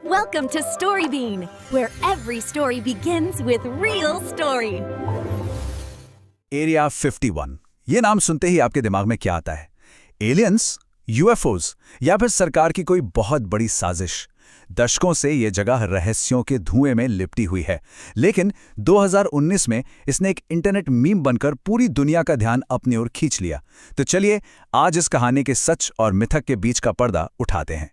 Welcome to Storybean, where every story begins with real story. Area 51 ये नाम सुनते ही आपके दिमाग में क्या आता है? एलियंस, यूएफओज या फिर सरकार की कोई बहुत बड़ी साजिश? दशकों से ये जगह रहस्यों के धुएं में लिपटी हुई है, लेकिन 2019 में इसने एक इंटरनेट मीम बनकर पूरी दुनिया का ध्यान अपनी ओर खींच लिया। तो चलिए आज इस कहानी के सच और मिथक के बीच का पर्दा उठाते हैं।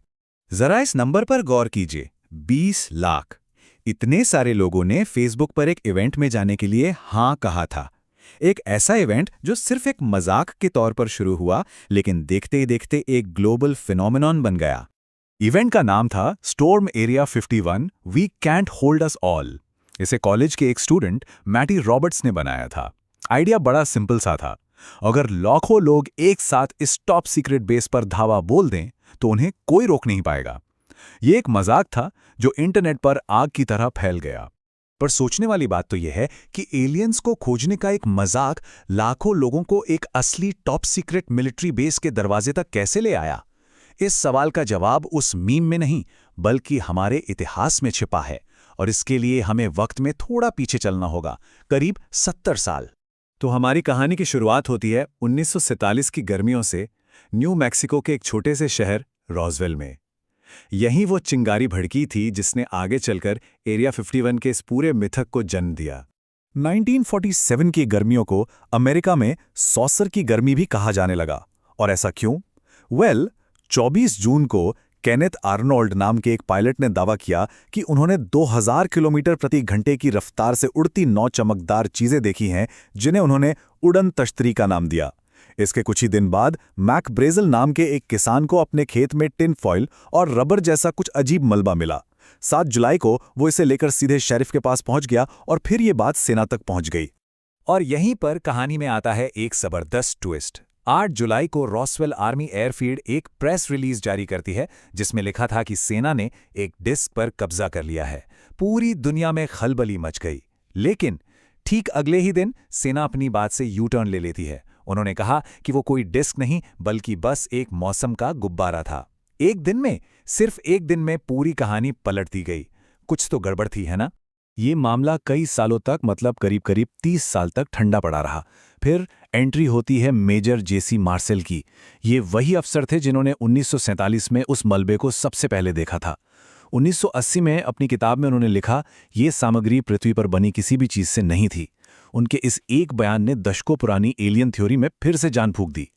जरा इस नंबर पर गौर कीजिए, 20 लाख। इतने सारे लोगों ने फेसबुक पर एक इवेंट में जाने के लिए हाँ कहा था। एक ऐसा इवेंट जो सिर्फ एक मजाक के तौर पर शुरू हुआ, लेकिन देखते ही देखते एक ग्लोबल फिनोमेनॉन बन गया। इवेंट का नाम था storm area 51 we can't hold us all. इसे कॉलेज के एक स्टूडेंट मैटी रॉबर्ट्स ने बनाया था। आइडिया बड़ा सिंपल सा था। अगर लाखों लोग एक साथ इस टॉप सीक्रेट बेस पर धावा बोल दें तो उन्हें कोई रोक नहीं पाएगा। ये एक मजाक था जो इंटरनेट पर आग की तरह फैल गया। पर सोचने वाली बात तो यह है कि एलियंस को खोजने का एक मजाक लाखों लोगों को एक असली टॉप सीक्रेट मिलिट्री बेस के दरवाजे तक कैसे ले आया? इस सवाल का जवाब उस मीम में नहीं, बल्कि हमारे इतिहास में छिपा है, और इसके लिए हमें वक्त में थोड़ा पीछे चलना होगा, करीब 70 साल। तो हमारी कहानी की शुरुआत होती है 1947 की गर्मियों से, न्यू मैक्सिको के एक छोटे से शहर रॉसवेल में। यहीं वो चिंगारी भड़की थी जिसने आगे चलकर एरिया 51 के इस पूरे मिथक को जन्म दिया। 1947 की गर्मियों को अमेरिका में सॉसर की गर्मी भी कहा जाने लगा। और ऐसा क्यों? 24 जून को केनेथ आर्नोल्ड नाम के एक पायलट ने दावा किया कि उन्होंने 2000 किलोमीटर प्रति घंटे की रफ्तार से उड़ती 9 चमकदार चीजें देखी हैं, जिन्हें उन्होंने उड़न तश्तरी का नाम दिया। इसके कुछ ही दिन बाद मैक ब्रेजल नाम के एक किसान को अपने खेत में टिन फॉइल और रबर जैसा कुछ अजीब मलबा मिला। 7 जुलाई को वो इसे लेकर सीधे शेरिफ के पास पहुंच गया और फिर ये बात सेना तक पहुंच गई। और यहीं पर कहानी में आता है एक जबरदस्त ट्विस्ट। 8 जुलाई को रॉसवेल आर्मी एयरफील्ड एक प्रेस रिलीज जारी करती है जिसमें लिखा था कि सेना ने एक डिस्क पर कब्जा कर लिया है। पूरी दुनिया में खलबली मच गई। लेकिन ठीक अगले ही दिन सेना अपनी बात से यू टर्न ले लेती है। उन्होंने कहा कि वो कोई डिस्क नहीं बल्कि बस एक मौसम का गुब्बारा था। एक दिन में, सिर्फ एक दिन में पूरी कहानी पलट दी गई। कुछ तो गड़बड़ थी, है ना? ये मामला कई सालों तक, मतलब करीब 30 साल तक ठंडा पड़ा रहा। फिर एंट्री होती है मेजर जेसी मार्सेल की। ये वही अफसर थे जिन्होंने 1947 में उस मलबे को सबसे पहले देखा था। 1980 में अपनी किताब में उन्होंने लिखा, ये सामग्री पृथ्वी पर बनी किसी भी चीज से नहीं थी। उनके इस एक बयान ने दशकों पुरानी एलियन थ्योरी में फिर से जान फूंक दी।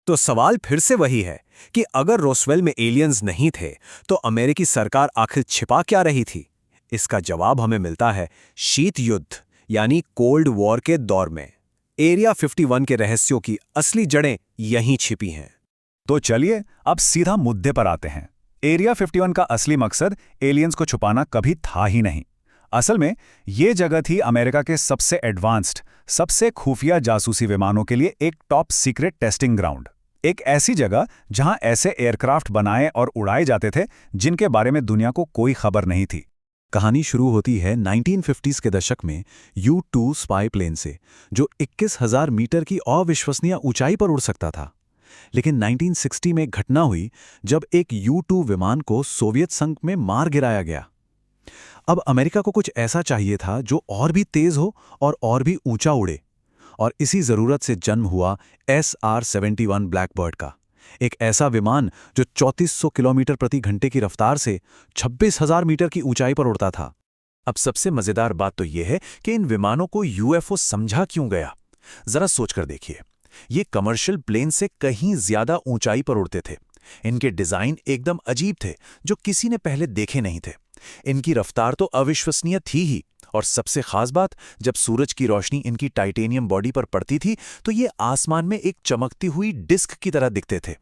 तो सवाल फिर से वही है कि अगर रोसवेल में एलियंस नहीं थे तो अमेरिकी सरकार आखिर छिपा क्या रही थी? इसका जवाब हमें मिलता है शीत युद्ध यानी कोल्ड वॉर के दौर में। एरिया 51 के रहस्यों की असली जड़ें यहीं छिपी हैं। तो चलिए अब सीधा मुद्दे पर आते हैं। एरिया 51 का असली मकसद एलियंस को छुपाना कभी था ही नहीं। असल में ये जगह थी अमेरिका के सबसे एडवांस्ड, सबसे खुफिया जासूसी विमानों के लिए एक टॉप सीक्रेट टेस्टिंग ग्राउंड। एक ऐसी जगह जहां ऐसे एयरक्राफ्ट बनाए और उड़ाए जाते थे जिनके बारे में दुनिया को कोई खबर नहीं थी। कहानी शुरू होती है 1950s के दशक में U-2 स्पाई प्लेन से, जो 21,000 मीटर की अविश्वसनीय ऊंचाई पर उड़ सकता था। लेकिन 1960 में एक घटना हुई जब एक U-2 विमान को सोवियत संघ में मार गिराया गया। अब अमेरिका को कुछ ऐसा चाहिए था जो और भी तेज हो और भी ऊंचा उड़े, और इसी जरूरत से जन्म हुआ SR-71 ब्लैकबर्ड का। एक ऐसा विमान जो 3400 किलोमीटर प्रति घंटे की रफ्तार से 26,000 मीटर की ऊंचाई पर उड़ता था। अब सबसे मजेदार बात तो यह है कि इन विमानों को यूएफओ समझा क्यों गया। जरा सोचकर देखिए, ये कमर्शियल प्लेन से कहीं ज्यादा ऊंचाई पर उड़ते थे। इनके डिजाइन एकदम अजीब थे जो किसी ने पहले देखे नहीं थे। इनकी रफ्तार तो अविश्वसनीय थी ही, और सबसे खास बात, जब सूरज की रोशनी इनकी टाइटेनियम बॉडी पर पड़ती थी तो ये आसमान में एक चमकती हुई डिस्क की तरह दिखते थे।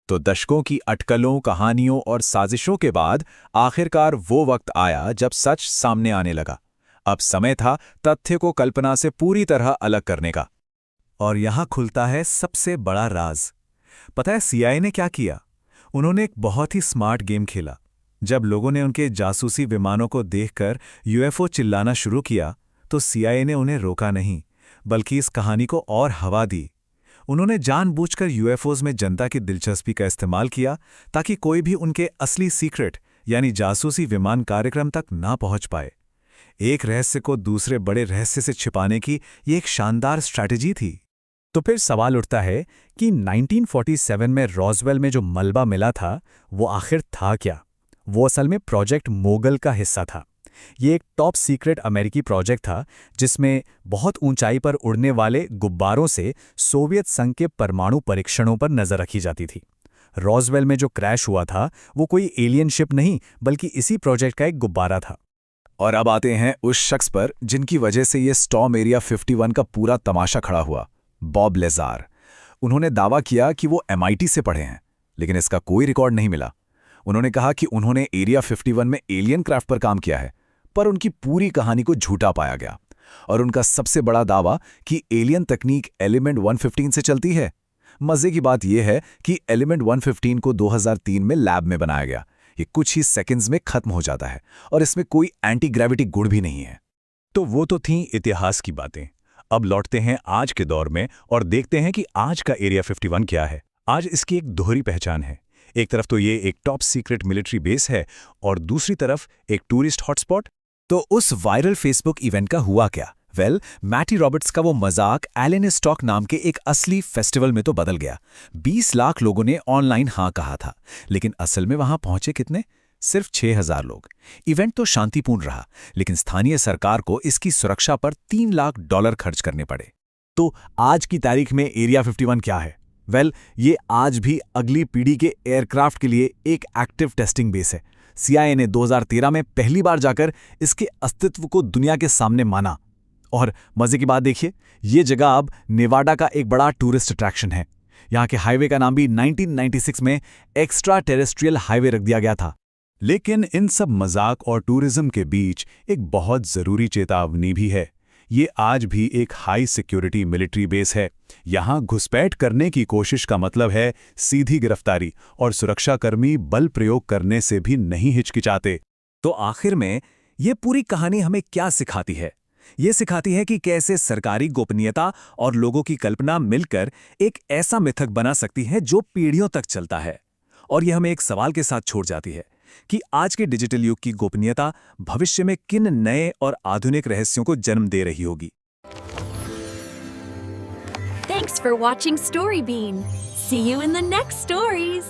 तो दशकों की अटकलों, कहानियों और साजिशों के बाद आखिरकार वो वक्त आया जब सच सामने आने लगा। अब समय था तथ्य को कल्पना से पूरी तरह अलग करने का। और यहां खुलता है सबसे बड़ा राज। पता है CIA ने क्या किया? उन्होंने एक बहुत ही स्मार्ट गेम खेला। जब लोगों ने उनके जासूसी विमानों को देखकर UFO चिल्लाना शुरू किया तो CIA ने उन्हें रोका नहीं, बल्कि इस कहानी को और हवा दी। उन्होंने जानबूझकर UFOs में जनता की दिलचस्पी का इस्तेमाल किया ताकि कोई भी उनके असली सीक्रेट यानी जासूसी विमान कार्यक्रम तक ना पहुंच पाए। एक रहस्य को दूसरे बड़े रहस्य से छिपाने की ये एक शानदार स्ट्रैटेजी थी। तो फिर सवाल उठता है कि 1947 में रॉसवेल में जो मलबा मिला था वो आखिर था क्या? वो असल में प्रोजेक्ट मोगल का हिस्सा था। ये एक टॉप सीक्रेट अमेरिकी प्रोजेक्ट था जिसमें बहुत ऊंचाई पर उड़ने वाले गुब्बारों से सोवियत संघ के परमाणु परीक्षणों पर नजर रखी जाती थी। रॉसवेल में जो क्रैश हुआ था वो कोई एलियन शिप नहीं बल्कि इसी प्रोजेक्ट का एक गुब्बारा था। और अब आते हैं उस शख्स पर जिनकी वजह से ये स्टॉर्म एरिया 51 का पूरा तमाशा खड़ा हुआ, बॉब लेजार। उन्होंने दावा किया कि वो MIT से पढ़े हैं, लेकिन इसका कोई रिकॉर्ड नहीं मिला। उन्होंने कहा कि उन्होंने एरिया 51 में एलियन क्राफ्ट पर काम किया है, पर उनकी पूरी कहानी को झूठा पाया गया। और उनका सबसे बड़ा दावा कि एलियन तकनीक एलिमेंट 115 से चलती है। मजे की बात यह है कि एलिमेंट 115 को 2003 में लैब में बनाया गया। ये कुछ ही सेकंड्स में खत्म हो जाता है और इसमें कोई एंटी ग्रेविटी गुण भी नहीं है। तो वो तो थीं इतिहास की बातें। अब लौटते हैं आज के दौर में और देखते हैं कि आज का एरिया 51 क्या है। आज इसकी एक दोहरी पहचान है। एक तरफ तो ये एक टॉप सीक्रेट मिलिट्री बेस है और दूसरी तरफ एक टूरिस्ट हॉटस्पॉट। तो उस वायरल फेसबुक इवेंट का हुआ क्या? मैटी रॉबर्ट्स का वो मजाक एलन स्टॉक नाम के एक असली फेस्टिवल में तो बदल गया। 20 लाख लोगों ने ऑनलाइन हाँ कहा था, लेकिन असल में वहां पहुंचे कितने? सिर्फ 6000 लोग। इवेंट तो शांतिपूर्ण रहा, लेकिन स्थानीय सरकार को इसकी सुरक्षा पर $3 लाख खर्च करने पड़े। तो आज की तारीख में एरिया 51 क्या है? ये आज भी अगली पीढ़ी के एयरक्राफ्ट के लिए एक एक्टिव टेस्टिंग बेस है। CIA ने 2013 में पहली बार जाकर इसके अस्तित्व को दुनिया के सामने माना। और मजे की बात देखिए, ये जगह अब नेवाडा का एक बड़ा टूरिस्ट अट्रैक्शन है। यहाँ के हाईवे का नाम भी 1996 में एक्स्ट्रा टेरेस्ट्रियल हाईवे रख दिया गया था। लेकिन इन सब मजाक और टूरिज्म के बीच एक बहुत जरूरी चेतावनी भी है। ये आज भी एक हाई सिक्योरिटी मिलिट्री बेस है। यहाँ घुसपैठ करने की कोशिश का मतलब है सीधी गिरफ्तारी, और सुरक्षाकर्मी बल प्रयोग करने से भी नहीं हिचकिचाते। तो आखिर में ये पूरी कहानी हमें क्या सिखाती है? ये सिखाती है कि कैसे सरकारी गोपनीयता और लोगों की कल्पना मिलकर एक ऐसा मिथक बना सकती है जो पीढ़ियों तक चलता है। और यह हमें एक सवाल के साथ छोड़ जाती है कि आज के डिजिटल युग की गोपनीयता भविष्य में किन नए और आधुनिक रहस्यों को जन्म दे रही होगी। Thanks for watching Storybean. See you in the next stories.